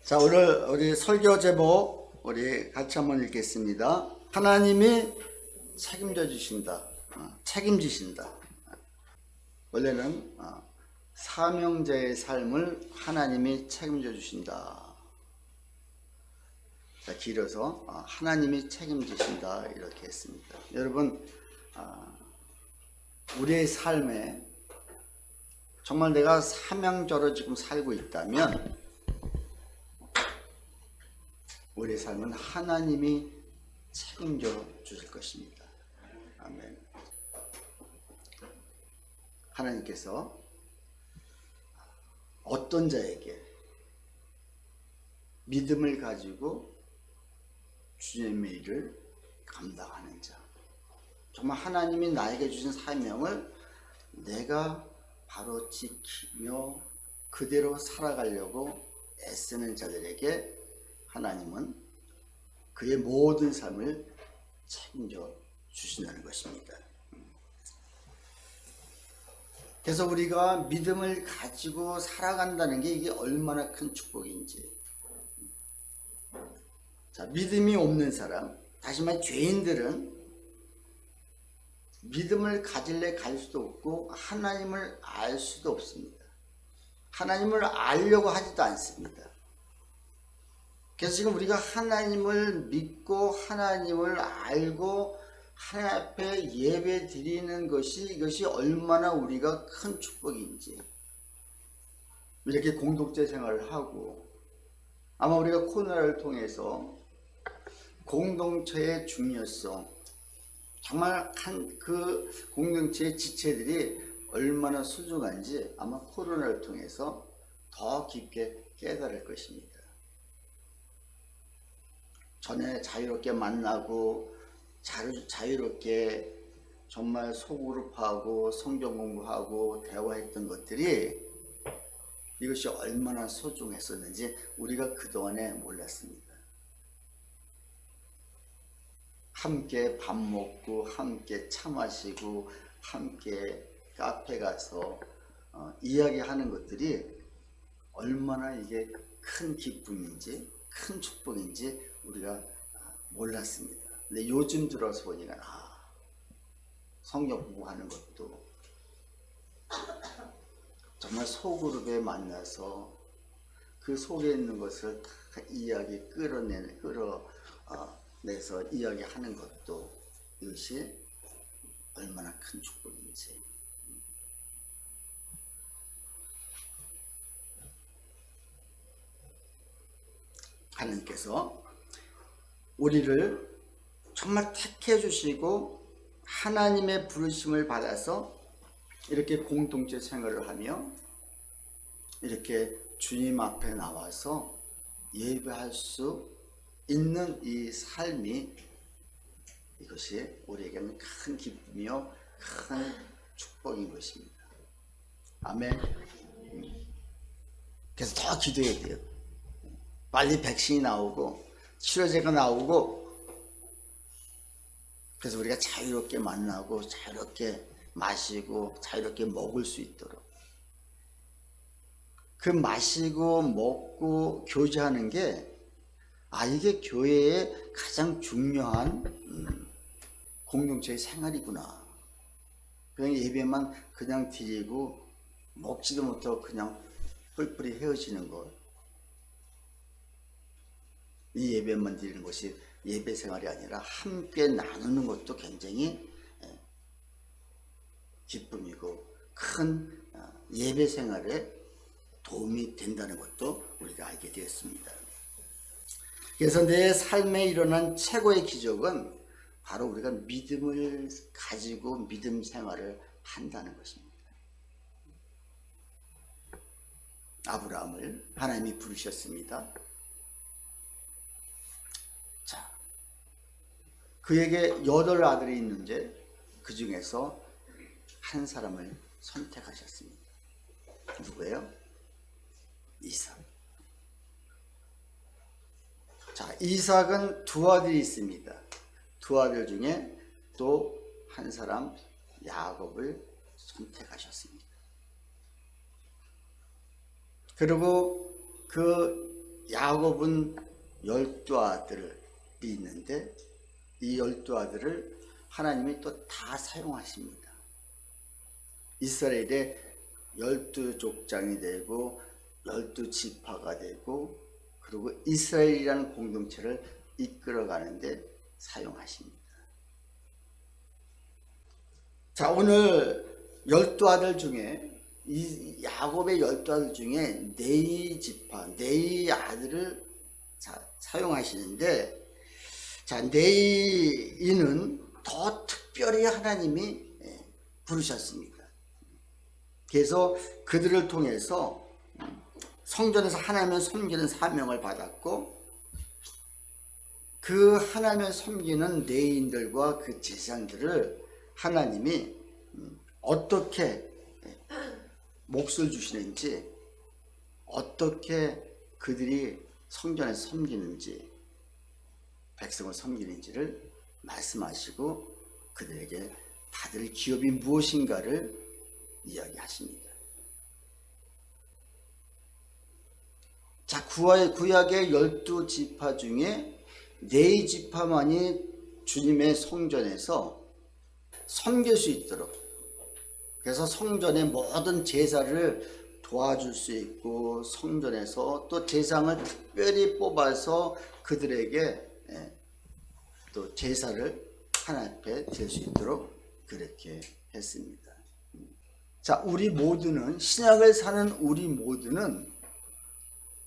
자, 오늘 우리 설교 제목 우리 같이 한번 읽겠습니다. 하나님이 책임져 주신다. 책임지신다. 원래는 사명자의 삶을 하나님이 책임져 주신다. 자, 길어서 하나님이 책임지신다 이렇게 했습니다. 여러분, 우리의 삶에 정말 내가 사명자로 지금 살고 있다면 우리의 삶은 하나님이 책임져 주실 것입니다. 아멘. 하나님께서 어떤 자에게 믿음을 가지고 주님의 일을 감당하는 자, 정말 하나님이 나에게 주신 사명을 내가 바로 지키며 그대로 살아가려고 애쓰는 자들에게 하나님은 그의 모든 삶을 책임져 주신다는 것입니다. 그래서 우리가 믿음을 가지고 살아간다는 게 이게 얼마나 큰 축복인지. 자, 믿음이 없는 사람, 다시 말해 죄인들은 믿음을 가질래 갈 수도 없고 하나님을 알 수도 없습니다. 하나님을 알려고 하지도 않습니다. 그래서 지금 우리가 하나님을 믿고 하나님을 알고 하나님 앞에 예배 드리는 것이 이것이 얼마나 우리가 큰 축복인지, 이렇게 공동체 생활을 하고 아마 우리가 코로나를 통해서 공동체의 중요성, 정말 그 공동체의 지체들이 얼마나 소중한지 아마 코로나를 통해서 더 깊게 깨달을 것입니다. 전에 자유롭게 만나고 자유롭게 정말 소그룹하고 성경 공부하고 대화했던 것들이 이것이 얼마나 소중했었는지 우리가 그동안에 몰랐습니다. 함께 밥 먹고 함께 차 마시고 함께 카페 가서 이야기하는 것들이 얼마나 이게 큰 기쁨인지 큰 축복인지 우리가 몰랐습니다. 근데 요즘 들어서 보니까 성경 공부하는 것도 정말 소그룹에 만나서 그 속에 있는 것을 다 끌어내서 이야기하는 것도 이것이 얼마나 큰 축복인지. 하나님께서 우리를 정말 택해 주시고 하나님의 부르심을 받아서 이렇게 공동체 생활을 하며 이렇게 주님 앞에 나와서 예배할 수 있는 이 삶이, 이것이 우리에게는 큰 기쁨이요 큰 축복인 것입니다. 아멘. 그래서 더 기도해야 돼요. 빨리 백신이 나오고 치료제가 나오고, 그래서 우리가 자유롭게 만나고 자유롭게 마시고 자유롭게 먹을 수 있도록, 그 마시고 먹고 교제하는 게 이게 교회의 가장 중요한 공동체의 생활이구나. 그냥 예배만 그냥 드리고 먹지도 못하고 그냥 뿔뿔이 헤어지는 것, 이 예배만 드리는 것이 예배 생활이 아니라 함께 나누는 것도 굉장히 기쁨이고 큰 예배 생활에 도움이 된다는 것도 우리가 알게 되었습니다. 그래서 내 삶에 일어난 최고의 기적은 바로 우리가 믿음을 가지고 믿음 생활을 한다는 것입니다. 아브라함을 하나님이 부르셨습니다. 자, 그에게 8 아들이 있는데 그 중에서 한 사람을 선택하셨습니다. 누구예요? 이삭. 자, 이삭은 2 아들이 있습니다. 2 아들 중에 또 한 사람 야곱을 선택하셨습니다. 그리고 그 야곱은 12아들이 있는데 이 12아들을 하나님이 또 다 사용하십니다. 이스라엘의 12족장이 되고 12지파가 되고 그리고 이스라엘이라는 공동체를 이끌어가는데 사용하십니다. 자, 오늘 12아들 중에 이 야곱의 12아들 중에 네 지파, 네 아들을 사용하시는데, 자, 네이는 더 특별히 하나님이 부르셨습니다. 그래서 그들을 통해서 성전에서 하나님을 섬기는 사명을 받았고, 그 하나님을 섬기는 레위인들과 그 제사장들을 하나님이 어떻게 몫을 주시는지, 어떻게 그들이 성전에서 섬기는지, 백성을 섬기는지를 말씀하시고 그들에게 받을 기업이 무엇인가를 이야기하십니다. 자, 구약의 12지파 중에 4지파만이 주님의 성전에서 섬길 수 있도록, 그래서 성전의 모든 제사를 도와줄 수 있고 성전에서 또 제사장을 특별히 뽑아서 그들에게 또 제사를 하나님 앞에 드릴 수 있도록 그렇게 했습니다. 자, 우리 모두는, 신약을 사는 우리 모두는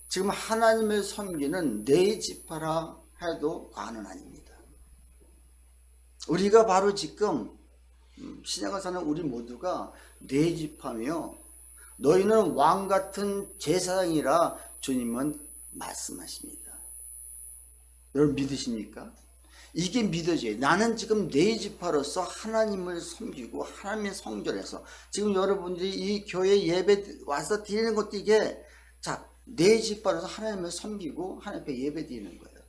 지금 하나님을 섬기는 4지파라 해도 과언은 아닙니다. 우리가 바로 지금 신약을 사는 우리 모두가 4지파며 너희는 왕같은 제사장이라 주님은 말씀하십니다. 여러분 믿으십니까? 이게 믿어져요. 나는 지금 4지파로서 하나님을 섬기고 하나님의 성전에서 지금 여러분들이 이 교회 예배 와서 드리는 것도 이게, 자, 4지파로서 하나님을 섬기고 하나님 앞에 예배 드리는 거예요.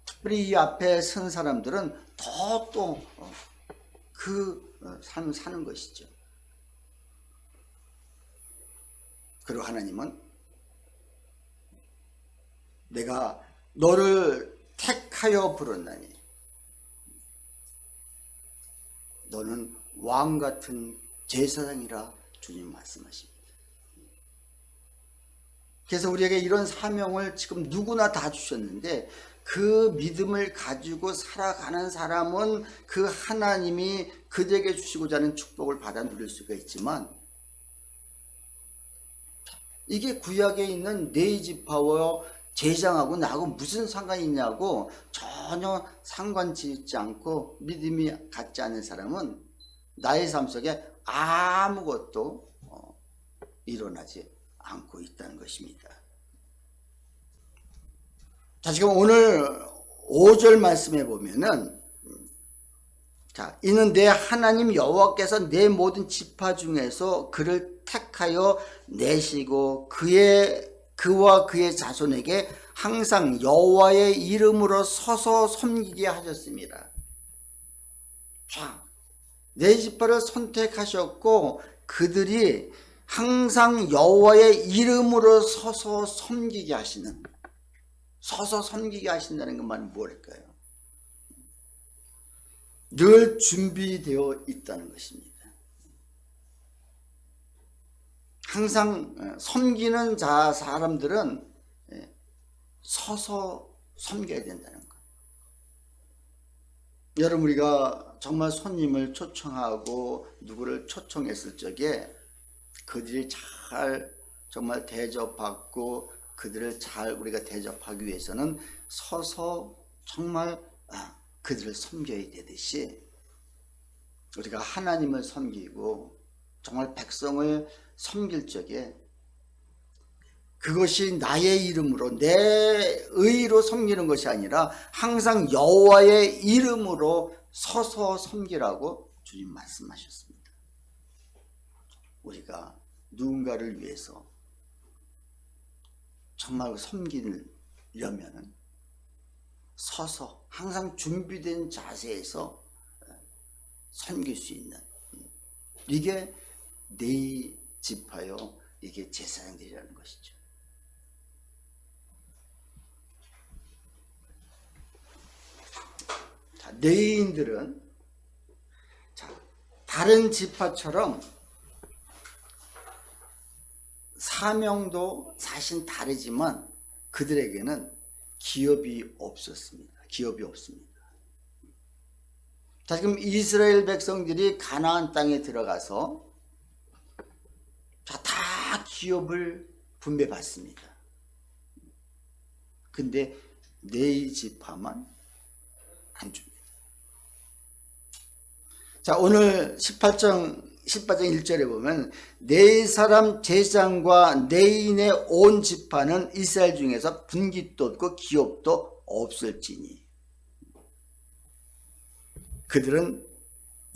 특별히 이 앞에 선 사람들은 더 또 그 삶을 사는 것이죠. 그리고 하나님은 내가 너를 택하여 부르나니 너는 왕같은 제사장이라 주님 말씀하십니다. 그래서 우리에게 이런 사명을 지금 누구나 다 주셨는데, 그 믿음을 가지고 살아가는 사람은 그 하나님이 그들에게 주시고자 하는 축복을 받아 누릴 수가 있지만, 이게 구약에 있는 4지파와 제사장하고 나하고 무슨 상관이 있냐고 전혀 상관짓지 않고 믿음이 갖지 않는 사람은 나의 삶 속에 아무것도 일어나지 않고 있다는 것입니다. 자, 지금 오늘 5절 말씀해 보면은, 자, 이는 내 하나님 여호와께서 내 모든 지파 중에서 그를 택하여 내시고 그와 그의 자손에게 항상 여호와의 이름으로 서서 섬기게 하셨습니다. 자, 4지파를 선택하셨고 그들이 항상 여호와의 이름으로 서서 섬기게 하시는, 서서 섬기게 하신다는 것만 뭘까요? 늘 준비되어 있다는 것입니다. 항상 섬기는 사람들은 서서 섬겨야 된다는 것. 여러분, 우리가 정말 손님을 초청하고 누구를 초청했을 적에 그들이 잘 정말 대접받고 그들을 잘 우리가 대접하기 위해서는 서서 정말 그들을 섬겨야 되듯이, 우리가 하나님을 섬기고 정말 백성을 섬길 적에 그것이 나의 이름으로 내 의로 섬기는 것이 아니라 항상 여호와의 이름으로 서서 섬기라고 주님 말씀하셨습니다. 우리가 누군가를 위해서 정말 섬기려면 서서 항상 준비된 자세에서 섬길 수 있는, 이게 4지파요, 이게 제사장들이라는 것이죠. 레위인들은 다른 지파처럼 사명도 사실 다르지만 그들에게는 기업이 없었습니다. 기업이 없습니다. 자, 지금 이스라엘 백성들이 가나안 땅에 들어가서 다 기업을 분배받습니다. 근데 레위 지파만 안 줍니다. 자, 오늘 18장 1절에 보면 네 사람 제사장과 레위인의 온 지파는 이스라엘 중에서 분깃도 없고 기업도 없을지니 그들은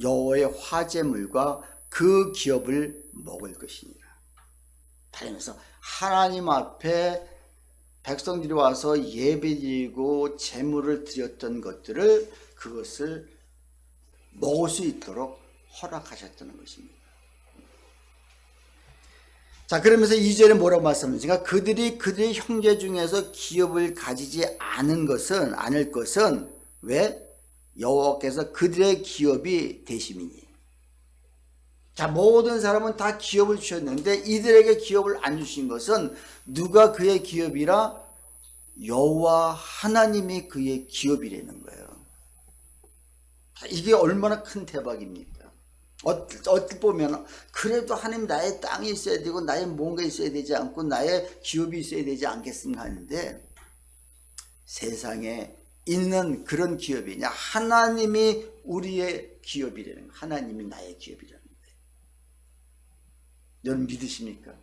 여호와의 화제물과 그 기업을 먹을 것이니라. 다르면서 하나님 앞에 백성들이 와서 예배드리고 제물을 드렸던 것들을 그것을 먹을 수 있도록 허락하셨다는 것입니다. 자, 그러면서 2절에 뭐라고 말씀하십니까? 그들이 그들의 형제 중에서 기업을 가지지 않을 것은 왜? 여호와께서 그들의 기업이 되심이니. 자, 모든 사람은 다 기업을 주셨는데 이들에게 기업을 안 주신 것은 누가 그의 기업이라? 여호와 하나님이 그의 기업이라는 거예요. 이게 얼마나 큰 대박입니까? 어떻게 보면 그래도 하나님 나의 땅이 있어야 되고 나의 뭔가 있어야 되지 않고 나의 기업이 있어야 되지 않겠습니까 하는데 세상에 있는 그런 기업이냐? 하나님이 우리의 기업이라는 거예요. 하나님이 나의 기업이라는 거예요. 여러분 믿으십니까?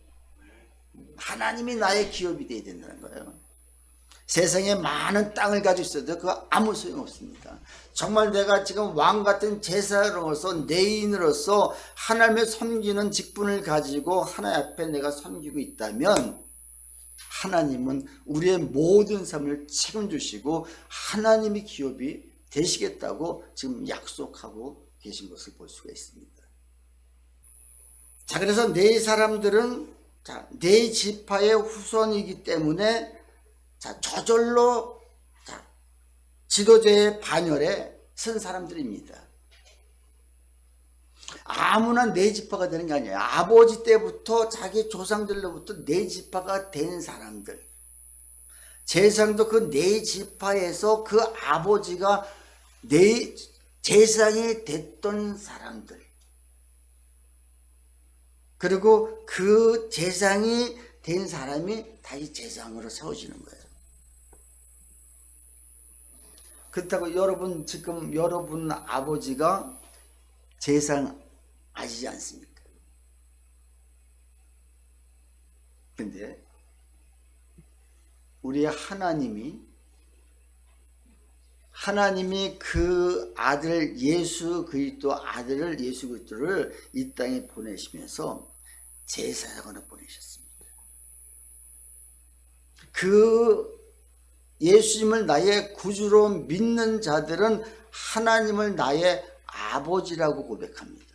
하나님이 나의 기업이 되어야 된다는 거예요. 세상에 많은 땅을 가지고 있어도 그거 아무 소용없습니다. 정말 내가 지금 왕같은 제사장으로서 레위인으로서 하나님을 섬기는 직분을 가지고 하나님 앞에 내가 섬기고 있다면 하나님은 우리의 모든 삶을 책임주시고 하나님이 기업이 되시겠다고 지금 약속하고 계신 것을 볼 수가 있습니다. 자, 그래서 네 사람들은 네 지파의 후손이기 때문에 저절로 지도자의 반열에 선 사람들입니다. 아무나 네 지파가 되는 게 아니에요. 아버지 때부터 자기 조상들로부터 네 지파가 된 사람들. 제사장도 그 네 지파에서 그 아버지가 네 제사장이 됐던 사람들. 그리고 그 제사장이 된 사람이 다시 제사장으로 세워지는 거예요. 그렇다고 여러분 지금 여러분 아버지가 제사장 아시지 않습니까? 근데 우리 하나님이 그 아들 예수 그리스도를 이 땅에 보내시면서 제사장으로 보내셨습니다. 그 예수님을 나의 구주로 믿는 자들은 하나님을 나의 아버지라고 고백합니다.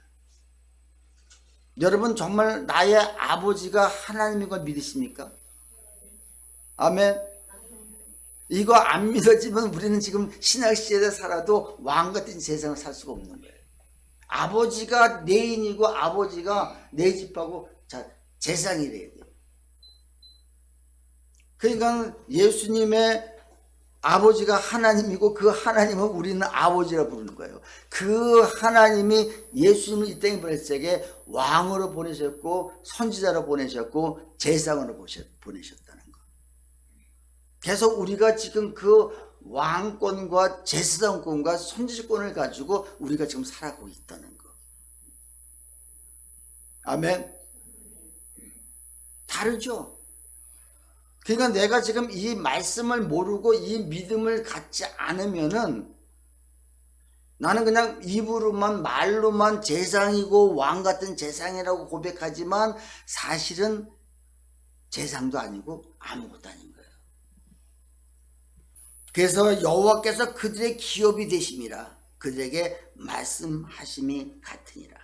여러분 정말 나의 아버지가 하나님인 걸 믿으십니까? 아멘. 이거 안 믿어지면 우리는 지금 신약시대에 살아도 왕같은 세상을 살 수가 없는 거예요. 아버지가 레위인이고 아버지가 네 집하고 제사장이래야 돼요. 그러니까 예수님의 아버지가 하나님이고 그 하나님은 우리는 아버지라 부르는 거예요. 그 하나님이 예수님을 이 땅에 보냈을 때 왕으로 보내셨고 선지자로 보내셨고 제사장으로 보내셨다는 거. 그래서 우리가 지금 그 왕권과 제사장권과 선지자권을 가지고 우리가 지금 살아가고 있다는 거. 아멘. 다르죠? 그러니까 내가 지금 이 말씀을 모르고 이 믿음을 갖지 않으면은 나는 그냥 입으로만 말로만 제사장이고 왕 같은 제사장이라고 고백하지만 사실은 제사장도 아니고 아무것도 아닌 거예요. 그래서 여호와께서 그들의 기업이 되심이라 그들에게 말씀하심이 같으니라.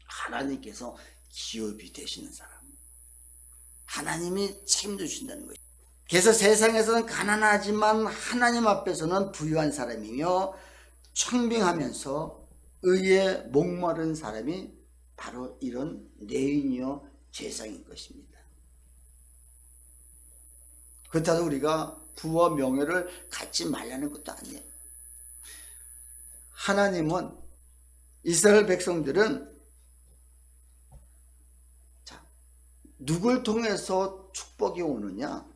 하나님께서 기업이 되시는 사람. 하나님이 책임져주신다는 거예요. 그래서 세상에서는 가난하지만 하나님 앞에서는 부유한 사람이며 청빙하면서 의에 목마른 사람이 바로 이런 레위니어 제사장인 것입니다. 그렇다고 우리가 부와 명예를 갖지 말라는 것도 아니에요. 하나님은 이스라엘 백성들은 누굴 통해서 축복이 오느냐?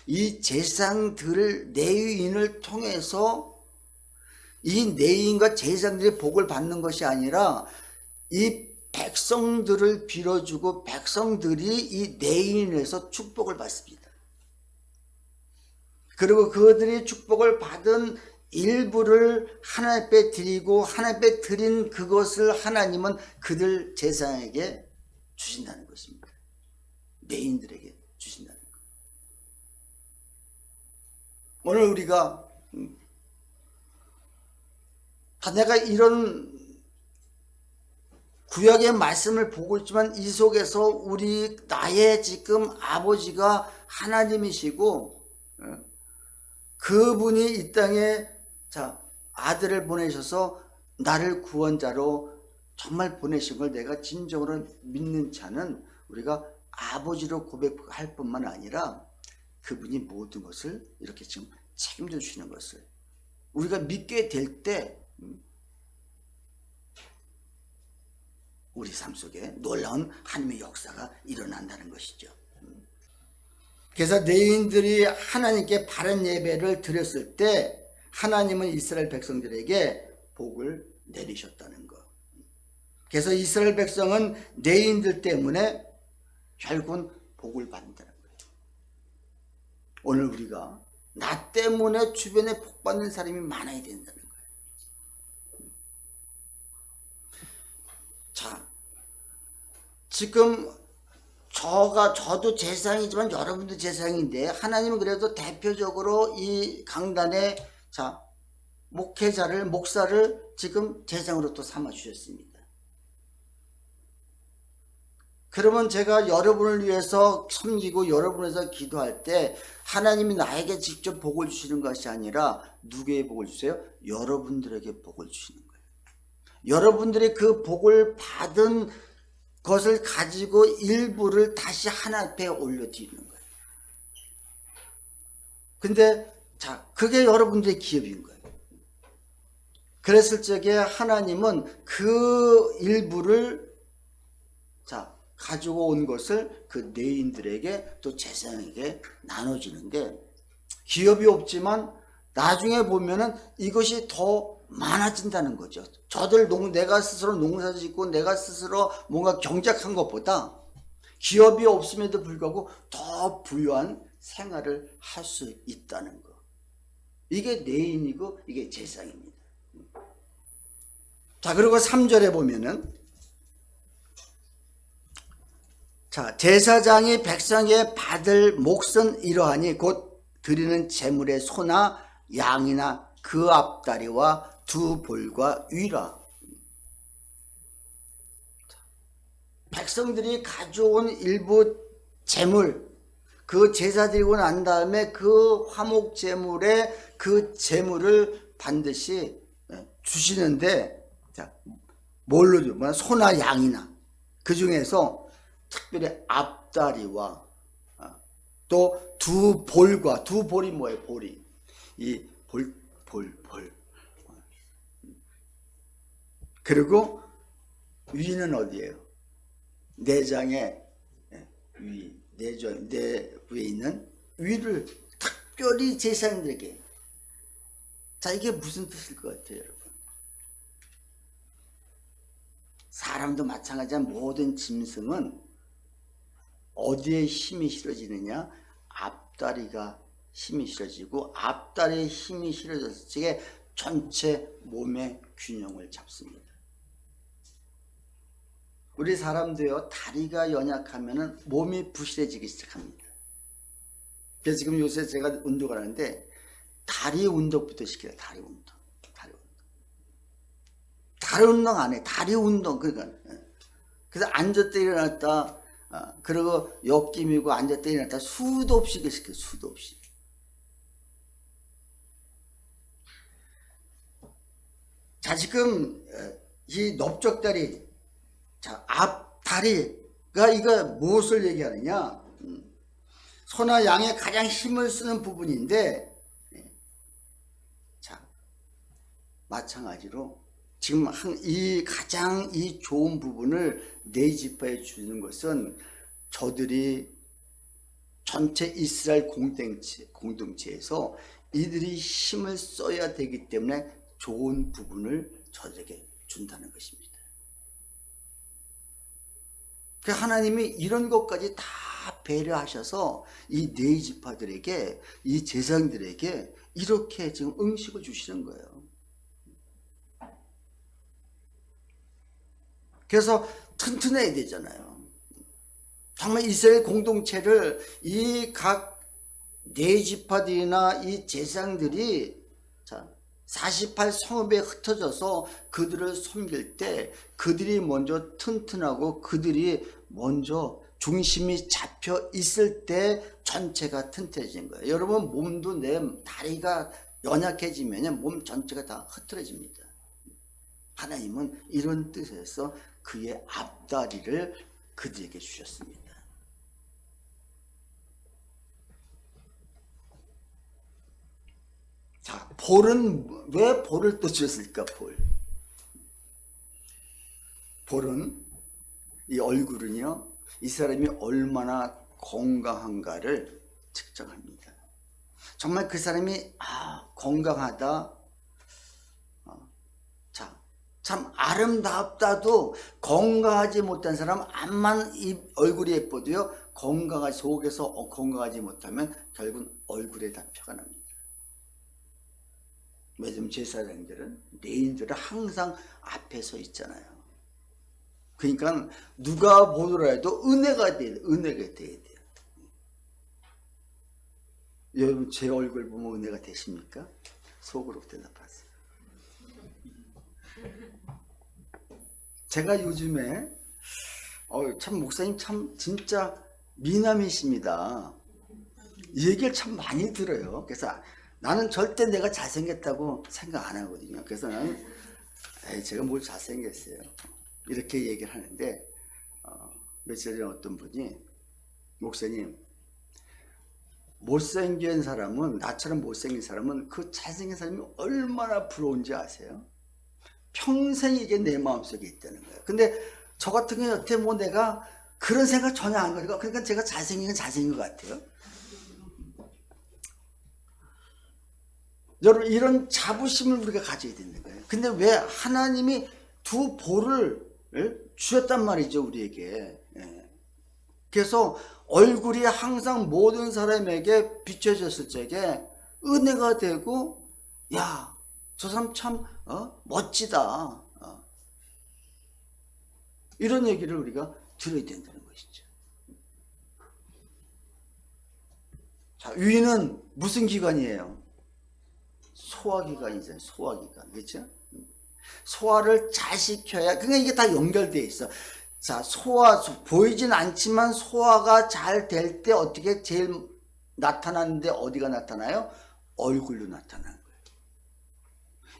이 제사장들을 레위인을 통해서 이 레위인과 제사장들이 복을 받는 것이 아니라 이 백성들을 빌어주고 백성들이 이 레위인에서 축복을 받습니다. 그리고 그들이 축복을 받은 일부를 하나님 앞에 드리고 하나님 앞에 드린 그것을 하나님은 그들 제사장에게 주신다는 것입니다. 레위인들에게 주신다는 것. 오늘 우리가 내가 이런 구약의 말씀을 보고 있지만 이 속에서 나의 지금 아버지가 하나님이시고 그분이 이 땅에 아들을 보내셔서 나를 구원자로 정말 보내신 걸 내가 진정으로 믿는 자는 우리가 아버지로 고백할 뿐만 아니라 그분이 모든 것을 이렇게 지금 책임져 주시는 것을 우리가 믿게 될 때 우리 삶 속에 놀라운 하나님의 역사가 일어난다는 것이죠. 그래서 레위인들이 하나님께 바른 예배를 드렸을 때 하나님은 이스라엘 백성들에게 복을 내리셨다는 것. 그래서 이스라엘 백성은 레위인들 때문에 결국은 복을 받는다는 거예요. 오늘 우리가 나 때문에 주변에 복 받는 사람이 많아야 된다는 거예요. 자, 지금 저도 제사장이지만 여러분도 제사장인데 하나님은 그래도 대표적으로 이 강단에 목사를 지금 제사장으로 또 삼아 주셨습니다. 그러면 제가 여러분을 위해서 섬기고 여러분을 위해서 기도할 때 하나님이 나에게 직접 복을 주시는 것이 아니라 누구에게 복을 주세요? 여러분들에게 복을 주시는 거예요. 여러분들이 그 복을 받은 것을 가지고 일부를 다시 하나님 앞에 올려드리는 거예요. 근데 그게 여러분들의 기업인 거예요. 그랬을 적에 하나님은 그 일부를 가지고 온 것을 그 레위인들에게 또 제사장에게 나눠주는데 기업이 없지만 나중에 보면은 이것이 더 많아진다는 거죠. 내가 스스로 농사 짓고 내가 스스로 뭔가 경작한 것보다 기업이 없음에도 불구하고 더 부유한 생활을 할 수 있다는 거. 이게 레위인이고 이게 제사장입니다. 그리고 3절에 보면은 제사장이 백성에게 받을 몫은 이러하니 곧 드리는 제물의 소나 양이나 그 앞다리와 두 볼과 위라. 백성들이 가져온 일부 제물, 그 제사 드리고 난 다음에 그 화목 제물에 그 제물을 반드시 주시는데 뭘로 줘? 소나 양이나 그 중에서 특별히 앞다리와 또 두 볼과 두 볼이 뭐예요? 볼이 이 볼. 그리고 위는 어디예요? 내장의 위, 내 위에 있는 위를 특별히 제사장들에게. 이게 무슨 뜻일 것 같아요, 여러분? 사람도 마찬가지지만 모든 짐승은 어디에 힘이 실어지느냐? 앞다리가 힘이 실어지고 앞다리에 힘이 실어졌을 때 전체 몸의 균형을 잡습니다. 우리 사람도요, 다리가 연약하면 몸이 부실해지기 시작합니다. 그래서 지금 요새 제가 운동을 하는데 다리 운동부터 시켜요. 다리 운동 안 해. 다리 운동. 그래서 앉았다 일어났다, 그리고 옆김이고 앉았다 일어났다 수도 없이 시켜요. 수도 없이. 자, 지금 이 넓적다리, 자, 앞다리가 이거 무엇을 얘기하느냐? 소나 양의 가장 힘을 쓰는 부분인데, 자, 마찬가지로 지금 가장 이 좋은 부분을 네 지파에 주는 것은 저들이 전체 이스라엘 공동체에서 이들이 힘을 써야 되기 때문에 좋은 부분을 저들에게 준다는 것입니다. 하나님이 이런 것까지 다 배려하셔서 이 네 지파들에게, 이 제사장들에게 이렇게 지금 음식을 주시는 거예요. 그래서 튼튼해야 되잖아요. 정말 이스라엘 공동체를 이 각 네 지파들이나 이 제사장들이 48 성읍에 흩어져서 그들을 섬길 때 그들이 먼저 튼튼하고 그들이 먼저 중심이 잡혀 있을 때 전체가 튼튼해진 거예요. 여러분, 몸도 내 다리가 연약해지면 몸 전체가 다 흐트러집니다. 하나님은 이런 뜻에서 그의 앞다리를 그들에게 주셨습니다. 자, 볼은 왜 볼을 또 주셨을까? 볼은, 이 얼굴은요, 이 사람이 얼마나 건강한가를 측정합니다. 정말 그 사람이 건강하다, 참 아름답다도 건강하지 못한 사람, 앞만 이 얼굴이 예뻐도요, 속에서 건강하지 못하면 결국은 얼굴에 다 표가 납니다. 요즘 제사장들은, 레인들은 항상 앞에 서 있잖아요. 그러니까 누가 보더라도 은혜가 돼야 돼요. 여러분, 제 얼굴 보면 은혜가 되십니까? 속으로 대답하세요. 제가 요즘에 참 목사님 참 진짜 미남이십니다. 이 얘기를 참 많이 들어요. 그래서 나는 절대 내가 잘생겼다고 생각 안 하거든요. 그래서 나는 제가 뭘 잘생겼어요, 이렇게 얘기를 하는데, 며칠 전에 어떤 분이, 목사님, 못생긴 사람은, 나처럼 못생긴 사람은 그 잘생긴 사람이 얼마나 부러운지 아세요? 평생 이게 내 마음속에 있다는 거예요. 근데 저 같은 경우는 여태 내가 그런 생각 전혀 안 가지고, 그러니까 제가 잘생긴 건 잘생긴 것 같아요. 여러분, 이런 자부심을 우리가 가져야 되는 거예요. 근데 왜 하나님이 두 볼을 주셨단 말이죠, 우리에게. 그래서 얼굴이 항상 모든 사람에게 비춰졌을 적에 은혜가 되고, 야, 저 사람 참 멋지다, 이런 얘기를 우리가 들어야 된다는 것이죠. 자, 위는 무슨 기관이에요? 소화기관이잖아요. 소화기관, 그렇죠? 소화를 잘 시켜야, 그러니까 이게 다 연결되어 있어. 자, 보이진 않지만 소화가 잘 될 때 어떻게 제일 나타나는데, 어디가 나타나요? 얼굴로 나타나는 거예요.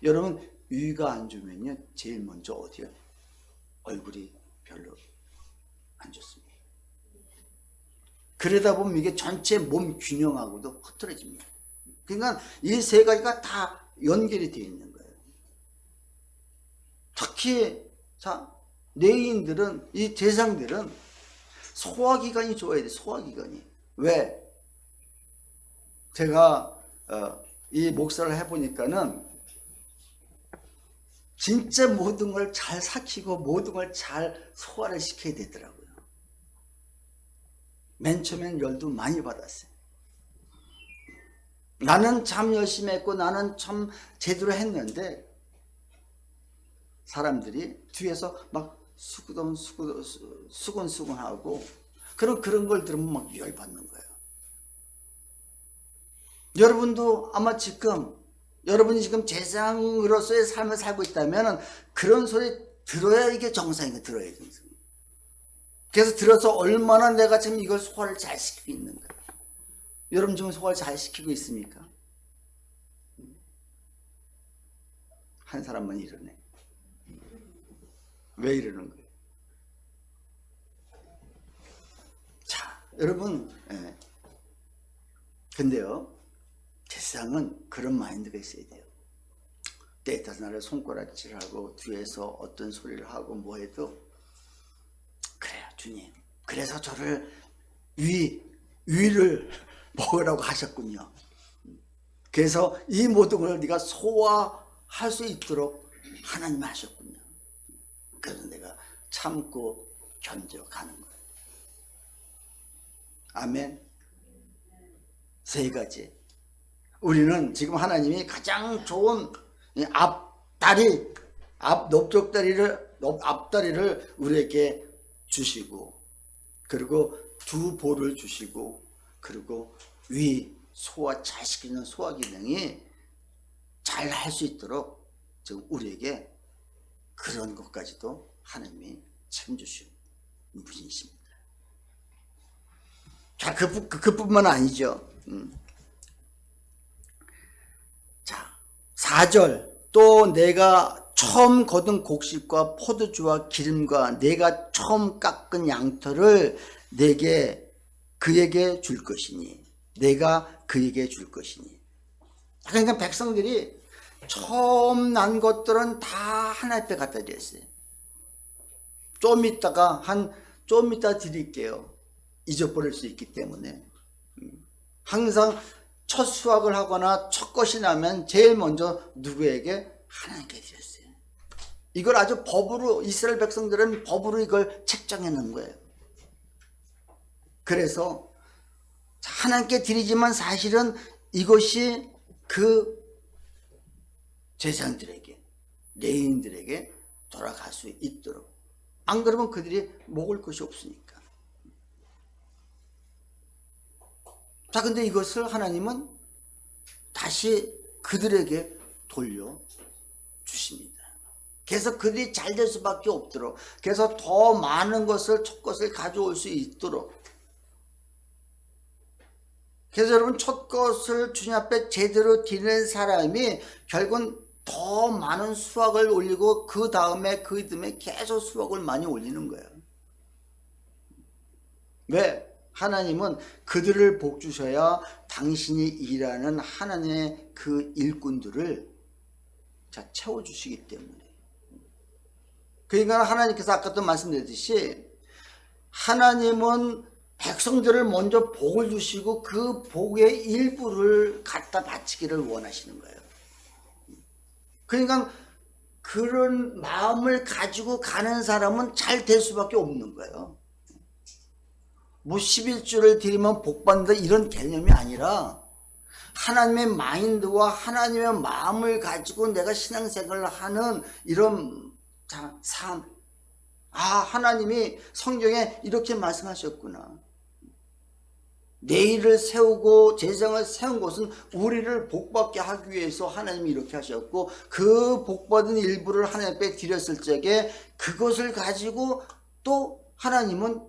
여러분, 위가 안 좋으면요, 제일 먼저 어디요? 얼굴이 별로 안 좋습니다. 그러다 보면 이게 전체 몸 균형하고도 흐트러집니다. 그러니까 이 세 가지가 다 연결이 되어 있는 거예요. 특히 레위인들은, 이 제사장들은 소화기관이 좋아야 돼. 소화기관이. 왜? 제가 이 목사를 해보니까는 진짜 모든 걸 잘 삭히고 모든 걸 잘 소화를 시켜야 되더라고요. 맨 처음엔 열도 많이 받았어요. 나는 참 열심히 했고 나는 참 제대로 했는데 사람들이 뒤에서 막 수근수근하고 그런 걸 들으면 막 열받는 거예요. 여러분도 아마 여러분이 지금 제사장으로서의 삶을 살고 있다면 그런 소리 들어야 이게 정상이에요. 들어야 정상. 그래서 들어서 얼마나 내가 지금 이걸 소화를 잘 시키고 있는가. 여러분 지금 소화를 잘 시키고 있습니까? 한 사람만 이러네. 왜 이러는 거예요? 자, 여러분, 근데요, 세상은 그런 마인드가 있어야 돼요. 때에 따라서 나를 손가락질하고 뒤에서 어떤 소리를 하고 뭐 해도 그래요, 주님. 그래서 저를 위를 먹으라고 하셨군요. 그래서 이 모든 걸 네가 소화할 수 있도록 하나님 하셨군요. 그래서 내가 참고 견뎌가는 거예요. 아멘. 세 가지. 우리는 지금 하나님이 가장 좋은 앞다리, 앞다리를 우리에게 주시고, 그리고 두 볼을 주시고, 그리고 소화 잘 시키는 소화 기능이 잘 할 수 있도록 지금 우리에게 그런 것까지도 하나님이 책임주시는 분이십니다. 자, 그뿐만 아니죠. 자, 4절. 또 내가 처음 거둔 곡식과 포도주와 기름과 내가 처음 깎은 양털을 그에게 줄 것이니, 내가 그에게 줄 것이니. 그러니까 백성들이 처음 난 것들은 다 하나님 앞에 갖다 드렸어요. 좀 이따 드릴게요. 잊어버릴 수 있기 때문에. 항상 첫 수확을 하거나 첫 것이 나면 제일 먼저 누구에게? 하나님께 드렸어요. 이걸 아주 법으로, 이스라엘 백성들은 법으로 이걸 책정해 놓은 거예요. 그래서 하나님께 드리지만 사실은 이것이 그 제사장들에게, 레위인들에게 돌아갈 수 있도록. 안 그러면 그들이 먹을 것이 없으니까. 자, 근데 이것을 하나님은 다시 그들에게 돌려주십니다. 그래서 그들이 잘 될 수밖에 없도록, 그래서 더 많은 첫 것을 가져올 수 있도록. 그래서 여러분, 첫 것을 주님 앞에 제대로 드리는 사람이 결국은 더 많은 수확을 올리고 그 다음에 계속 수확을 많이 올리는 거예요. 왜? 하나님은 그들을 복 주셔야 당신이 일하는 하나님의 그 일꾼들을 채워주시기 때문에. 그러니까 하나님께서 아까도 말씀드렸듯이 하나님은 백성들을 먼저 복을 주시고 그 복의 일부를 갖다 바치기를 원하시는 거예요. 그러니까 그런 마음을 가지고 가는 사람은 잘 될 수밖에 없는 거예요. 뭐 11조를 드리면 복받는다 이런 개념이 아니라 하나님의 마인드와 하나님의 마음을 가지고 내가 신앙생활을 하는 이런 삶. 하나님이 성경에 이렇게 말씀하셨구나. 내일을 세우고 제사장을 세운 것은 우리를 복받게 하기 위해서 하나님이 이렇게 하셨고, 그 복받은 일부를 하나님 앞에 드렸을 적에 그것을 가지고 또 하나님은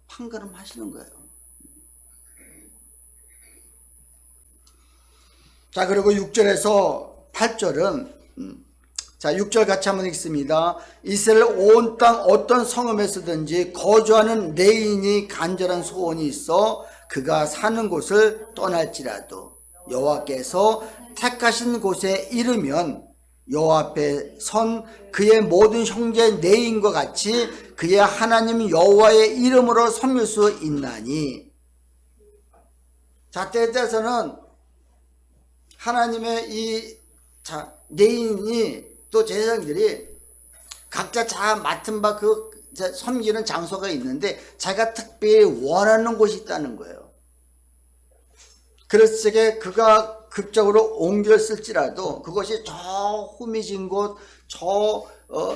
판가름 하시는 거예요. 자, 그리고 6절에서 8절은 6절 같이 한번 읽습니다. 이스라엘 온 땅 어떤 성읍에서든지 거주하는 레인이 간절한 소원이 있어 그가 사는 곳을 떠날지라도 여호와께서 택하신 곳에 이르면 여호와 앞에 선 그의 모든 형제 레인과 같이 그의 하나님 여호와의 이름으로 섬길 수 있나니. 자, 때에 따라서는 하나님의 레인이 또 제사장들이 각자 맡은 바 섬기는 장소가 있는데 자기가 특별히 원하는 곳이 있다는 거예요. 그랬을 때 그가 극적으로 옮겼을지라도 그것이 저 후미진 곳,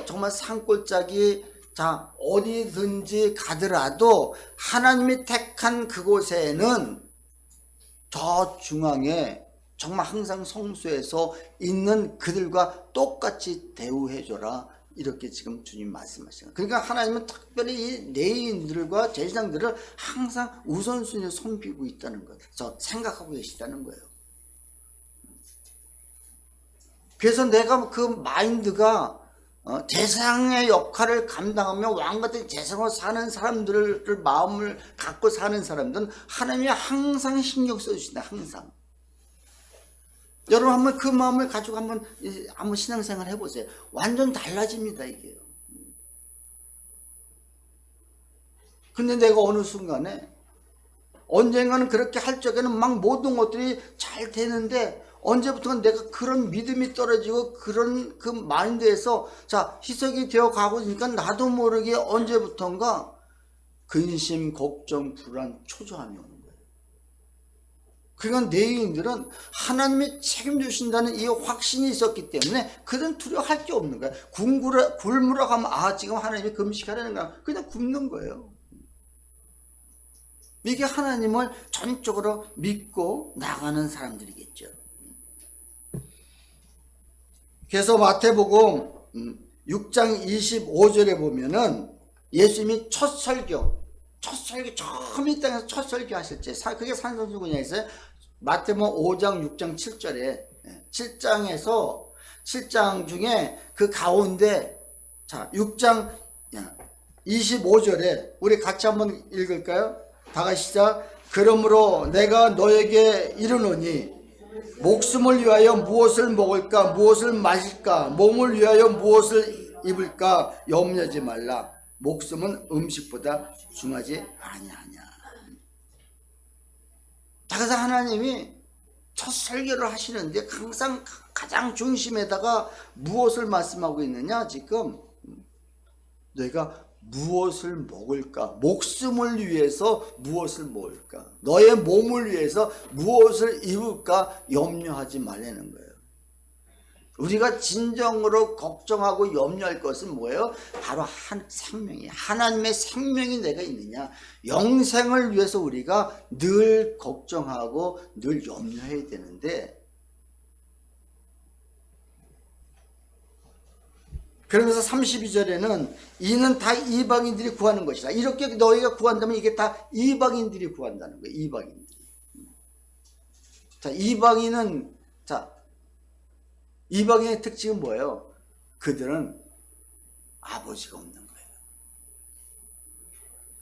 정말 산골짜기, 어디든지 가더라도 하나님이 택한 그곳에는 저 중앙에 정말 항상 성소에서 있는 그들과 똑같이 대우해줘라. 이렇게 지금 주님 말씀하시는 거예요. 그러니까 하나님은 특별히 이 레위인들과 제사장들을 항상 우선순위로 섬기고 있다는 거예요. 생각하고 계시다는 거예요. 그래서 내가 그 마인드가 제사장의 역할을 감당하며 왕같은 제사장으로 사는 사람들을 마음을 갖고 사는 사람들은 하나님이 항상 신경 써주신다. 항상. 여러분 한번 그 마음을 가지고 한번 신앙생활 해보세요. 완전 달라집니다 이게요. 근데 내가 어느 순간에 언젠가는 그렇게 할 적에는 막 모든 것들이 잘 되는데 언제부턴가 내가 그런 믿음이 떨어지고 그런 그 마인드에서 희석이 되어 가고 있으니까 나도 모르게 언제부턴가 근심, 걱정, 불안, 초조함이 오는 거예요. 그러니까 내인들은 하나님이 책임주신다는 이 확신이 있었기 때문에 그들은 두려워할 게 없는 거예요. 굶으러 가면 지금 하나님이 금식하라는 거야. 그냥 굶는 거예요. 이게 하나님을 전적으로 믿고 나가는 사람들이겠죠. 그래서 마태복음 6장 25절에 보면은 예수님이 첫 설교 처음 이 땅에서 첫 설교 하실 때 그게 산상수훈이었어요. 마태복음 5장 6장 7절에 7장 중에 그 가운데 6장 25절에 우리 같이 한번 읽을까요? 다 같이 시작. 그러므로 내가 너에게 이르노니 목숨을 위하여 무엇을 먹을까 무엇을 마실까 몸을 위하여 무엇을 입을까 염려하지 말라. 목숨은 음식보다 중하지 아니하냐. 그래서 하나님이 첫 설교를 하시는데 항상 가장 중심에다가 무엇을 말씀하고 있느냐. 지금 너희가 무엇을 먹을까? 목숨을 위해서 무엇을 먹을까? 너의 몸을 위해서 무엇을 입을까? 염려하지 말라는 거예요. 우리가 진정으로 걱정하고 염려할 것은 뭐예요? 바로 생명이에요. 하나님의 생명이 내가 있느냐? 영생을 위해서 우리가 늘 걱정하고 늘 염려해야 되는데, 그러면서 32절에는 이는 다 이방인들이 구하는 것이다. 이렇게 너희가 구한다면 이게 다 이방인들이 구한다는 거예요. 이방인들이. 이방인의 특징은 뭐예요? 그들은 아버지가 없는 거예요.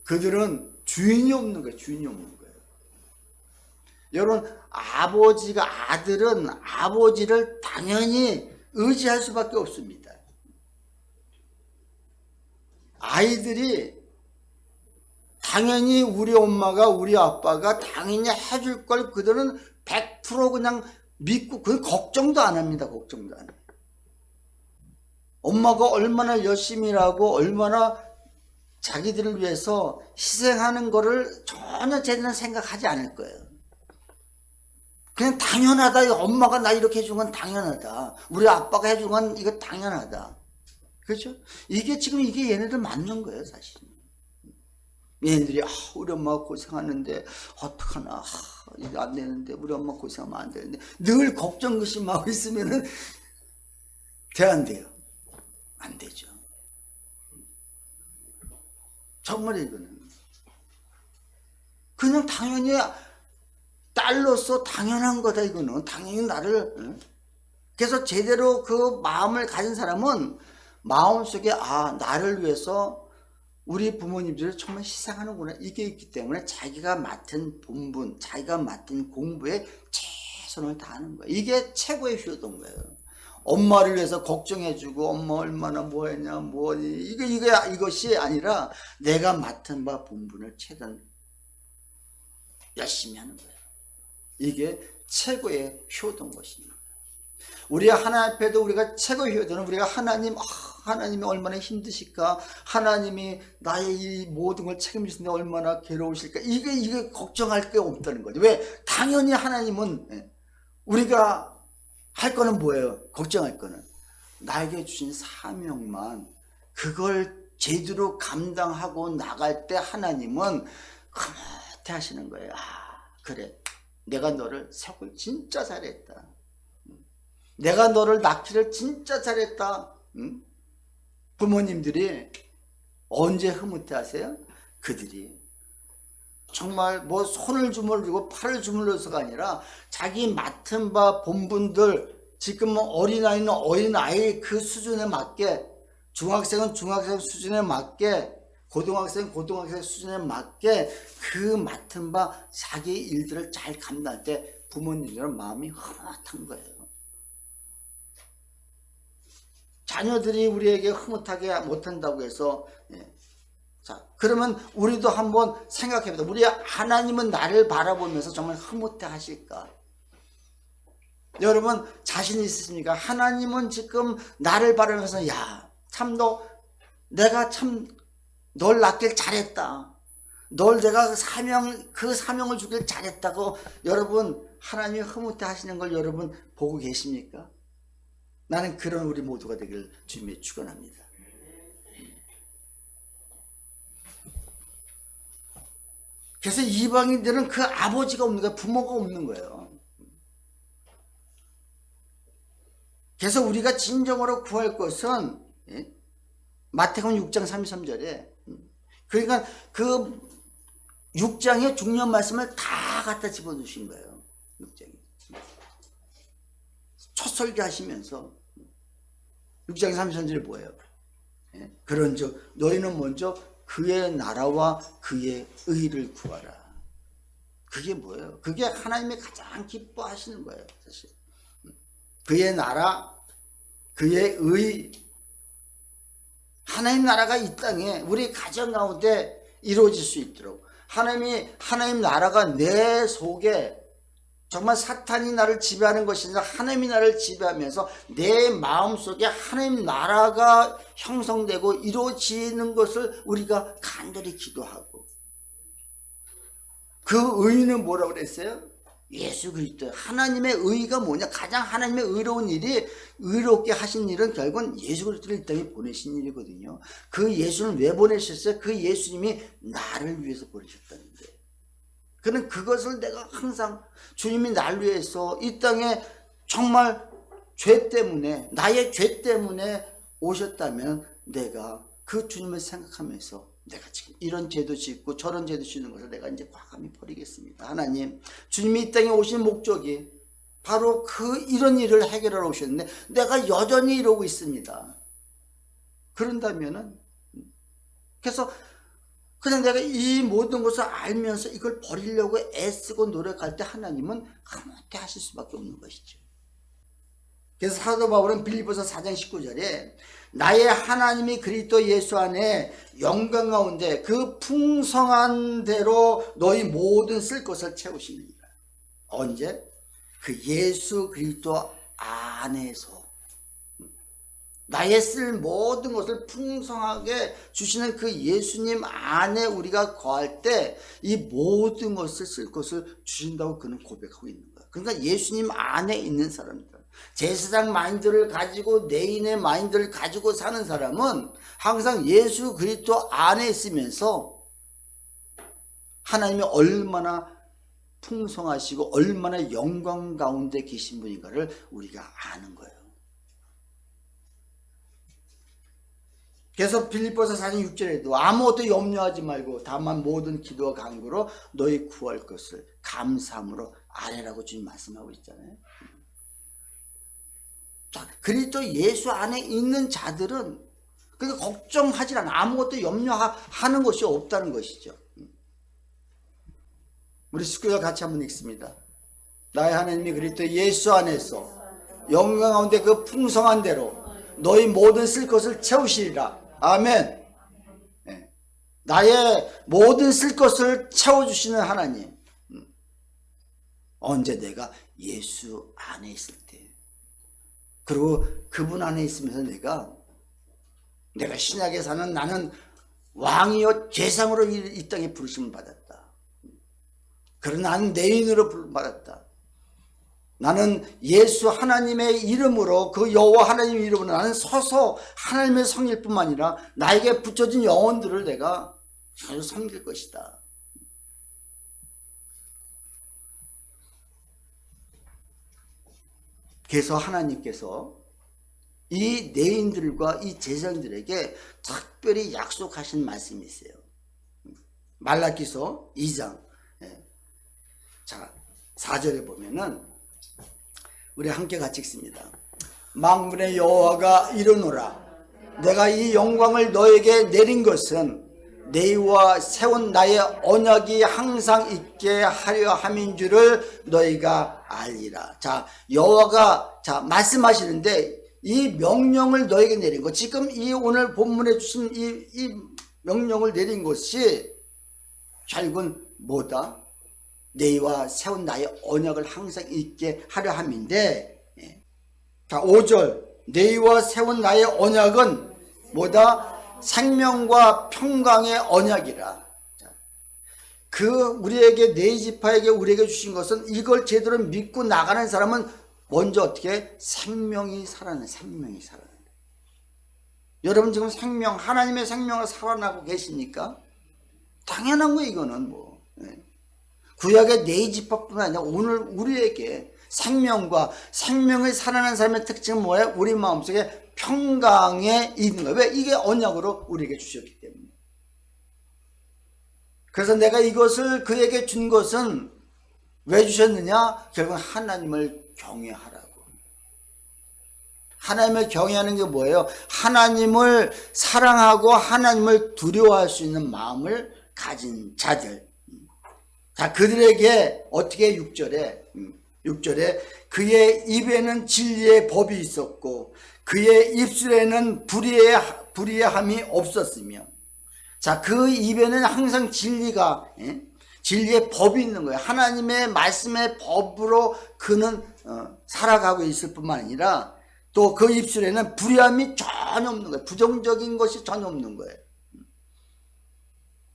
그들은 주인이 없는 거예요. 주인이 없는 거예요. 여러분, 아들은 아버지를 당연히 의지할 수밖에 없습니다. 아이들이 당연히 우리 엄마가 우리 아빠가 당연히 해줄 걸 그들은 100% 그냥 믿고 그 걱정도 안 합니다. 걱정도 안 해요. 엄마가 얼마나 열심히 일하고 얼마나 자기들을 위해서 희생하는 거를 전혀 제대로 생각하지 않을 거예요. 그냥 당연하다. 엄마가 나 이렇게 해준 건 당연하다. 우리 아빠가 해준 건 이거 당연하다. 그렇죠? 이게 얘네들 맞는 거예요, 사실. 얘네들이 우리 엄마가 고생하는데 어떡하나, 이거 안 되는데 우리 엄마 고생하면 안 되는데 늘 걱정 의심하고 있으면은 안 돼요. 안 되죠. 정말 이거는 그냥 당연히 딸로서 당연한 거다. 이거는 당연히 나를. 그래서 제대로 그 마음을 가진 사람은 마음속에 나를 위해서 우리 부모님들을 정말 희생하는구나, 이게 있기 때문에 자기가 맡은 본분, 자기가 맡은 공부에 최선을 다하는 거예요. 이게 최고의 효도인 거예요. 엄마를 위해서 걱정해주고 엄마 얼마나 뭐했냐 이것이 아니라 내가 맡은 바 본분을 최대한 열심히 하는 거예요. 이게 최고의 효도인 것입니다. 우리 하나님 앞에도 우리가 최고의 효도는 우리가 하나님이 얼마나 힘드실까, 하나님이 나의 이 모든 걸 책임지시는데 얼마나 괴로우실까, 이게 걱정할 게 없다는 거죠. 왜? 당연히 하나님은 우리가 할 거는 뭐예요? 걱정할 거는 나에게 주신 사명만 그걸 제대로 감당하고 나갈 때 하나님은 흐뭇해 하시는 거예요. 그래, 내가 너를 세우길 진짜 잘했다. 내가 너를 낳기를 진짜 잘했다. 부모님들이 언제 흐뭇해 하세요? 그들이 정말 손을 주물르고 팔을 주물러서가 아니라 자기 맡은 바 본분들, 지금 어린아이는 어린아이 그 수준에 맞게, 중학생은 중학생 수준에 맞게, 고등학생 고등학생 수준에 맞게 그 맡은 바 자기 일들을 잘 감당할 때 부모님들은 마음이 흐뭇한 거예요. 자녀들이 우리에게 흐뭇하게 못한다고 해서, 자, 그러면 우리도 한번 생각해보자. 우리 하나님은 나를 바라보면서 정말 흐뭇해 하실까? 여러분 자신 있으십니까? 하나님은 지금 나를 바라보면서 야, 참 내가 참 널 낳길 잘했다. 널 내가 그 사명을 주길 잘했다고 여러분 하나님이 흐뭇해 하시는 걸 여러분 보고 계십니까? 나는 그런 우리 모두가 되길 주님의 축원합니다. 그래서 이방인들은 그 아버지가 없는 거예요. 부모가 없는 거예요. 그래서 우리가 진정으로 구할 것은 마태복음 6장 33절에 그러니까 그 6장의 중요한 말씀을 다 갖다 집어주신 거예요. 6장에 첫 설교하시면서 6장 33절에 뭐예요? 그런즉 너희는 먼저 그의 나라와 그의 의를 구하라. 그게 뭐예요? 그게 하나님이 가장 기뻐하시는 거예요. 사실 그의 나라, 그의 의, 하나님 나라가 이 땅에 우리 가정 가운데 이루어질 수 있도록 하나님 나라가 내 속에 정말 사탄이 나를 지배하는 것이 아니라 하나님이 나를 지배하면서 내 마음속에 하나님 나라가 형성되고 이루어지는 것을 우리가 간절히 기도하고, 그 의는 뭐라고 그랬어요? 예수 그리스도. 하나님의 의가 뭐냐? 가장 하나님의 의로운 일이, 의롭게 하신 일은 결국은 예수 그리스도를 이 땅에 보내신 일이거든요. 그 예수는 왜 보내셨어요? 그 예수님이 나를 위해서 보내셨다는데, 그는 그것을 내가 항상 주님이 나를 위해서 이 땅에 정말 죄 때문에, 나의 죄 때문에 오셨다면 내가 그 주님을 생각하면서 내가 지금 이런 죄도 짓고 저런 죄도 짓는 것을 내가 이제 과감히 버리겠습니다. 하나님, 주님이 이 땅에 오신 목적이 바로 이런 일을 해결하러 오셨는데 내가 여전히 이러고 있습니다. 그런다면은, 그래서 그냥 내가 이 모든 것을 알면서 이걸 버리려고 애쓰고 노력할 때 하나님은 흐뭇해 하실 수밖에 없는 것이죠. 그래서 사도 바울은 빌립보서 4장 19절에 나의 하나님이 그리스도 예수 안에 영광 가운데 그 풍성한 대로 너희 모든 쓸 것을 채우십니다. 언제? 그 예수 그리스도 안에서 나의 쓸 모든 것을 풍성하게 주시는 그 예수님 안에 우리가 거할 때 이 모든 것을 쓸 것을 주신다고 그는 고백하고 있는 거예요. 그러니까 예수님 안에 있는 사람들, 제사장 마인드를 가지고 내인의 마인드를 가지고 사는 사람은 항상 예수 그리스도 안에 있으면서 하나님이 얼마나 풍성하시고 얼마나 영광 가운데 계신 분인가를 우리가 아는 거예요. 그래서 빌립보서 4장 6절에도 아무것도 염려하지 말고 다만 모든 기도와 간구로 너희 구할 것을 감사함으로 아뢰라고 주님 말씀하고 있잖아요. 자, 그리스도 예수 안에 있는 자들은 그러니까 걱정하지 않아. 아무것도 염려하는 것이 없다는 것이죠. 우리 식구들 같이 한번 읽습니다. 나의 하나님이 그리스도 예수 안에서 영광 가운데 그 풍성한 대로 너희 모든 쓸 것을 채우시리라. 아멘. 네. 나의 모든 쓸 것을 채워주시는 하나님. 언제? 내가 예수 안에 있을 때. 그리고 그분 안에 있으면서 내가 신약에 사는 나는 왕이요 제상으로 이 땅에 부르심을 받았다. 그러나 나는 내인으로 부르심을 받았다. 나는 예수 하나님의 이름으로, 그 여호와 하나님의 이름으로 나는 서서 하나님의 성일 뿐만 아니라 나에게 붙여진 영혼들을 내가 잘 섬길 것이다. 그래서 하나님께서 이 내인들과 이 제사장들에게 특별히 약속하신 말씀이 있어요. 말라기서 2장 자 4절에 보면은 우리 함께 같이 읽습니다. 만군의 여호와가 이르노라. 내가 이 영광을 너에게 내린 것은 너희와 세운 나의 언약이 항상 있게 하려 함인 줄을 너희가 알리라. 자, 여호와가 말씀하시는데 이 명령을 너에게 내린 것, 지금 이 오늘 본문에 주신 이 명령을 내린 것이 결국은 뭐다? 너희와 세운 나의 언약을 항상 있게 하려 함인데, 자, 5절 너희와 세운 나의 언약은 뭐다? 생명과 평강의 언약이라. 그 우리에게 네 지파에게 우리에게 주신 것은 이걸 제대로 믿고 나가는 사람은 먼저 어떻게? 생명이 살아나는. 여러분 지금 생명, 하나님의 생명을 살아나고 계십니까? 당연한 거예요. 이거는 뭐 구약의 네 지파뿐만 아니라 오늘 우리에게 생명과 생명을 살아나는 사람의 특징은 뭐예요? 우리 마음속에 평강에 있는 거예요. 왜? 이게 언약으로 우리에게 주셨기 때문에. 그래서 내가 이것을 그에게 준 것은 왜 주셨느냐? 결국 하나님을 경외하라고. 하나님을 경외하는 게 뭐예요? 하나님을 사랑하고 하나님을 두려워할 수 있는 마음을 가진 자들. 자, 그들에게 어떻게 6절에 그의 입에는 진리의 법이 있었고 그의 입술에는 불의함이 없었으며. 자, 그 입에는 항상 진리가, 진리의 법이 있는 거예요. 하나님의 말씀의 법으로 그는 살아가고 있을 뿐만 아니라 또 그 입술에는 불의함이 전혀 없는 거예요. 부정적인 것이 전혀 없는 거예요.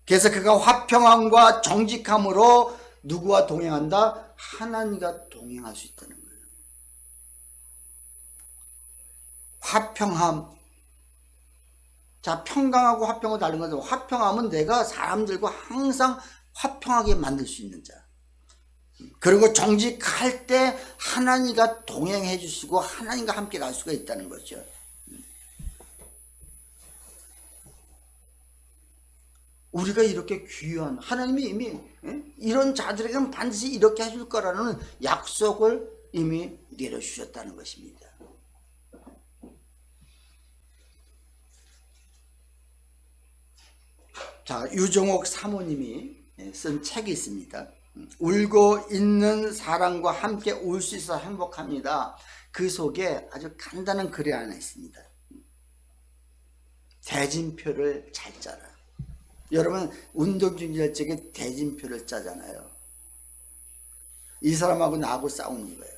그래서 그가 화평함과 정직함으로 누구와 동행한다? 하나님과 동행할 수 있다는 거예요. 화평함. 자, 평강하고 화평은 다른 거죠. 화평함은 내가 사람들과 항상 화평하게 만들 수 있는 자. 그리고 정직할 때 하나님과 동행해 주시고 하나님과 함께 갈 수가 있다는 거죠. 우리가 이렇게 귀한, 하나님이 이미 이런 자들에게는 반드시 이렇게 해줄 거라는 약속을 이미 내려주셨다는 것입니다. 자, 유정옥 사모님이 쓴 책이 있습니다. 울고 있는 사람과 함께 울 수 있어 행복합니다. 그 속에 아주 간단한 글이 하나 있습니다. 대진표를 잘 짜라. 여러분 운동 중지할 적에 대진표를 짜잖아요. 이 사람하고 나하고 싸우는 거예요.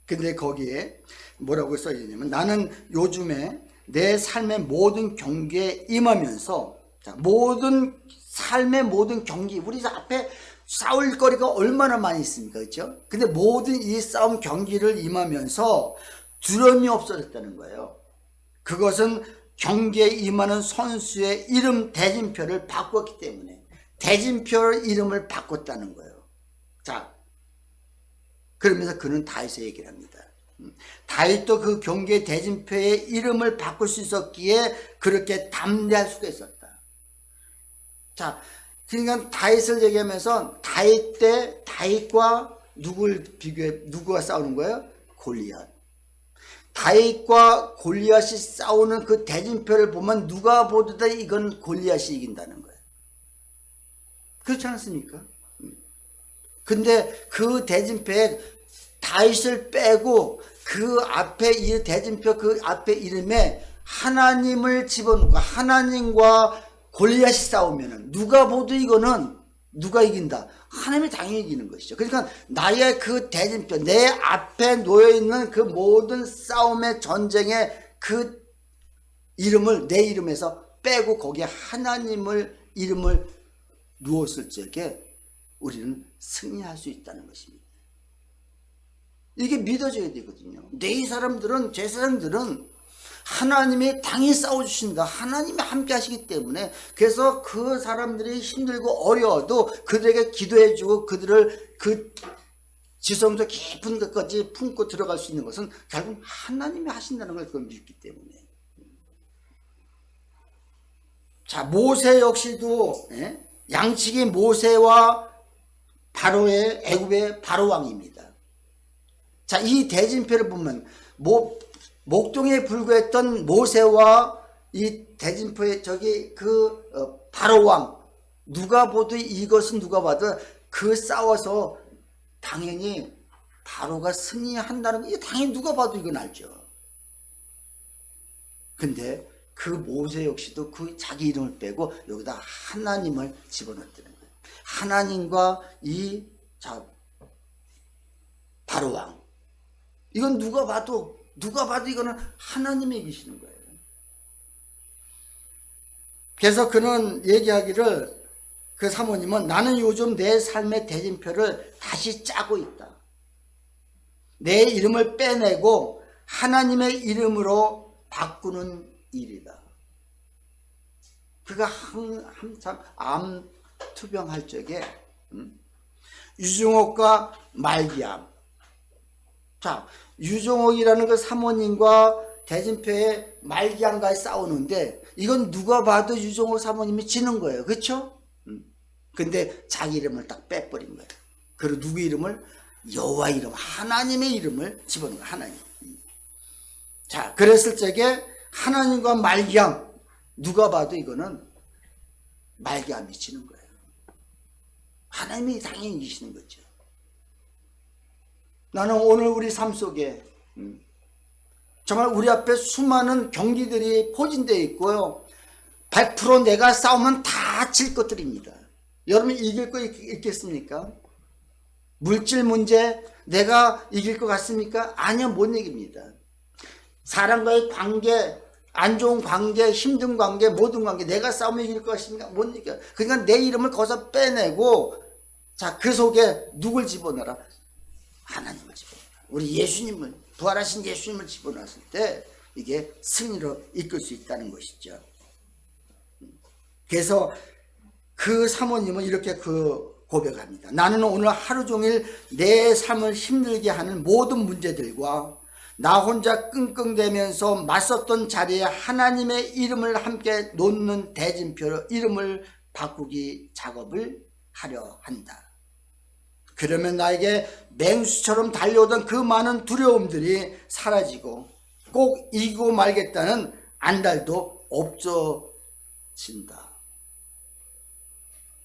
근데 거기에 뭐라고 써있냐면 나는 요즘에 내 삶의 모든 경기에 임하면서, 자, 모든 삶의 모든 경기, 우리 앞에 싸울 거리가 얼마나 많이 있습니까? 그렇죠? 근데 모든 이 싸움 경기를 임하면서 두려움이 없어졌다는 거예요. 그것은 경기에 임하는 선수의 이름 대진표를 바꿨기 때문에 대진표 이름을 바꿨다는 거예요. 자, 그러면서 그는 다윗의 얘기를 합니다. 다윗도 그 경기의 대진표의 이름을 바꿀 수 있었기에 그렇게 담대할 수가 있었다. 자, 그러니까 다윗을 얘기하면서 다윗 때 다윗과 누구가 싸우는 거예요? 골리앗. 다윗과 골리앗이 싸우는 그 대진표를 보면 누가 보더라도 이건 골리앗이 이긴다는 거예요. 그렇지 않습니까? 근데 그 대진표에 다윗을 빼고 그 앞에 이 대진표 그 앞에 이름에 하나님을 집어넣고 하나님과 골리앗이 싸우면은 누가 보도 이거는 누가 이긴다? 하나님이 당연히 이기는 것이죠. 그러니까 나의 그 대진표, 내 앞에 놓여있는 그 모든 싸움의 전쟁의 그 이름을 내 이름에서 빼고 거기에 하나님을 이름을 누웠을 적에 우리는 승리할 수 있다는 것입니다. 이게 믿어져야 되거든요. 내 사람들은, 제 사람들은 하나님이 당연히 싸워주신다. 하나님이 함께 하시기 때문에, 그래서 그 사람들이 힘들고 어려워도 그들에게 기도해주고 그들을 그 지성소 깊은 것까지 품고 들어갈 수 있는 것은 결국 하나님이 하신다는 걸 그걸 믿기 때문에. 자, 모세 역시도 양측이 모세와 바로의 애굽의 바로 왕입니다. 자, 이 대진표를 보면 목동에 불구했던 모세와 이 대진표의 저기 바로 왕, 누가 봐도 이것은 누가 봐도 그 싸워서 당연히 바로가 승리한다는 거, 이게 당연히 누가 봐도 이건 알죠. 근데 그 모세 역시도 그 자기 이름을 빼고 여기다 하나님을 집어넣었다는 거예요. 하나님과 바로 왕, 이건 누가 봐도 이거는 하나님이 이기시는 거예요. 그래서 그는 얘기하기를, 그 사모님은 나는 요즘 내 삶의 대진표를 다시 짜고 있다. 내 이름을 빼내고 하나님의 이름으로 바꾸는 일이다. 그가 한참 암 투병할 적에 유종옥과 말기암. 자, 유종옥이라는 그 사모님과 대진표의 말기암과 싸우는데 이건 누가 봐도 유종옥 사모님이 지는 거예요. 그렇죠? 근데 자기 이름을 딱 빼버린 거예요. 그리고 누구 이름을? 여호와 이름, 하나님의 이름을 집어넣은 거예요. 하나님. 자, 그랬을 적에 하나님과 말기암, 누가 봐도 이거는 말기암이 지는 거예요. 하나님이 당연히 이기시는 거죠. 나는 오늘 우리 삶 속에 정말 우리 앞에 수많은 경기들이 포진되어 있고요. 100% 내가 싸우면 다 질 것들입니다. 여러분 이길 거 있겠습니까? 물질 문제 내가 이길 것 같습니까? 아니요, 못 이깁니다. 사람과의 관계, 안 좋은 관계, 힘든 관계, 모든 관계 내가 싸우면 이길 것 같습니까? 못 이겨요. 그러니까 내 이름을 거기서 빼내고, 자, 그 속에 누굴 집어넣어라? 하나님을 집어넣어라. 우리 예수님을, 부활하신 예수님을 집어넣었을 때 이게 승리로 이끌 수 있다는 것이죠. 그래서 그 사모님은 이렇게 고백합니다. 나는 오늘 하루 종일 내 삶을 힘들게 하는 모든 문제들과 나 혼자 끙끙대면서 맞섰던 자리에 하나님의 이름을 함께 놓는 대진표로 이름을 바꾸기 작업을 하려 한다. 그러면 나에게 맹수처럼 달려오던 그 많은 두려움들이 사라지고 꼭 이기고 말겠다는 안달도 없어진다.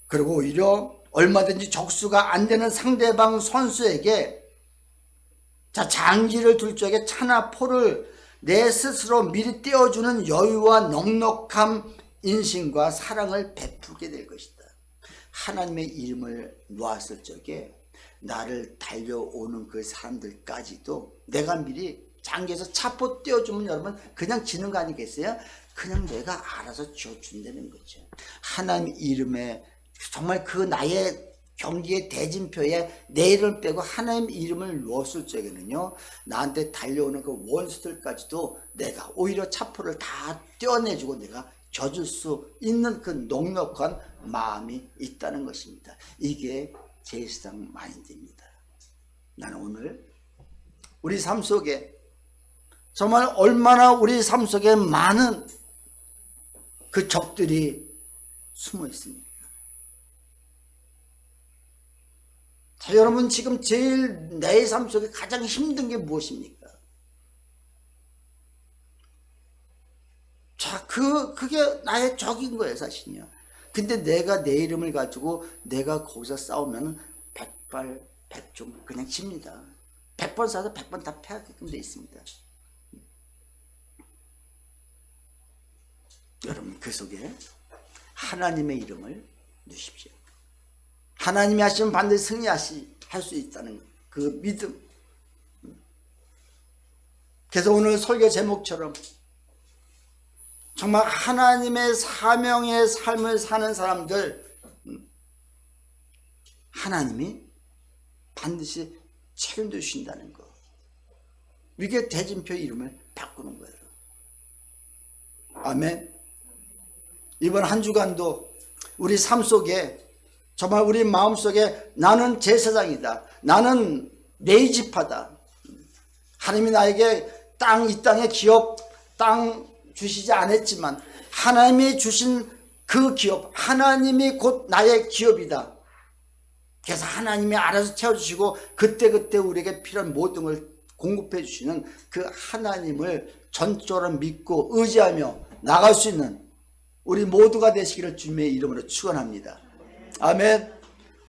그리고 오히려 얼마든지 적수가 안 되는 상대방 선수에게 장기를 둘 적에 차나 포를 내 스스로 미리 떼어주는 여유와 넉넉함, 인심과 사랑을 베풀게 될 것이다. 하나님의 이름을 놓았을 적에 나를 달려오는 그 사람들까지도 내가 미리 장기에서 차포 떼어주면 여러분 그냥 지는 거 아니겠어요? 그냥 내가 알아서 지어준다는 거죠. 하나님 이름에 정말 그 나의 경기의 대진표에 내 이름을 빼고 하나님 이름을 넣었을 적에는요, 나한테 달려오는 그 원수들까지도 내가 오히려 차포를 다 떼어내주고 내가 져줄 수 있는 그 넉넉한 마음이 있다는 것입니다. 이게 제사장 마인드입니다. 나는 오늘 우리 삶 속에 정말 얼마나 우리 삶 속에 많은 그 적들이 숨어 있습니다. 자, 여러분 지금 제일 내 삶 속에 가장 힘든 게 무엇입니까? 자, 그게 나의 적인 거예요, 사실은요. 근데 내가 내 이름을 가지고 내가 거기서 싸우면 백발백중 그냥 집니다. 100번 싸도 100번 다 패하게끔 돼 있습니다. 여러분 그 속에 하나님의 이름을 넣으십시오. 하나님이 하시면 반드시 승리할 수 있다는 그 믿음. 그래서 오늘 설교 제목처럼 정말 하나님의 사명의 삶을 사는 사람들, 하나님이 반드시 책임져 주신다는 거. 이게 대진표 이름을 바꾸는 거예요. 아멘. 이번 한 주간도 우리 삶 속에 정말 우리 마음속에 나는 제사장이다. 나는 내 지파다. 하나님이 나에게 이 땅의 기업, 땅 주시지 않았지만 하나님이 주신 그 기업, 하나님이 곧 나의 기업이다. 그래서 하나님이 알아서 채워주시고 그때그때 우리에게 필요한 모든 걸 공급해 주시는 그 하나님을 전적으로 믿고 의지하며 나갈 수 있는 우리 모두가 되시기를 주님의 이름으로 축원합니다. 아멘.